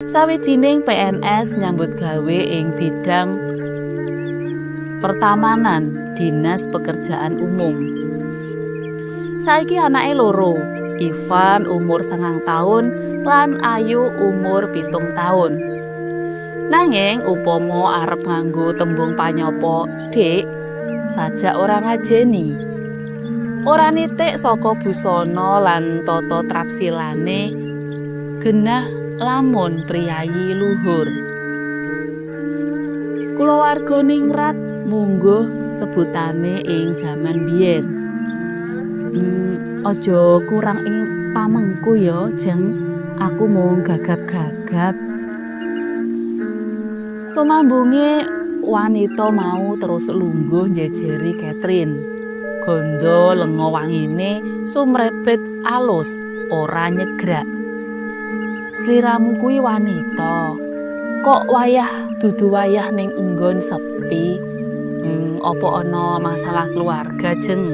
Sawijining PNS nyambut gawe ing bidang pertamanan Dinas Pekerjaan Umum. Saiki anake loro, Ivan umur 9 tahun lan Ayu umur 7 tahun. Nanging upama arep nganggo tembung panyapa Dik, sajak ora ngajeni. Ora nitik saka busana lan tata trapsilane genah lamun priyayi luhur. Kulawarga ningrat mungguh sebutane ing jaman biyen. Aja kurang ing pamengku ya, Jeng. Aku mung gagap-gagap. Sumambunge wanita mau terus lungguh njejeri Catherine. Gondo lenga wangine sumrepet alus, ora nyegrak. Sliramu kuwi wanita. Kok wayah dudu wayah ning enggon sepi? Apa ana masalah keluarga, Jeng?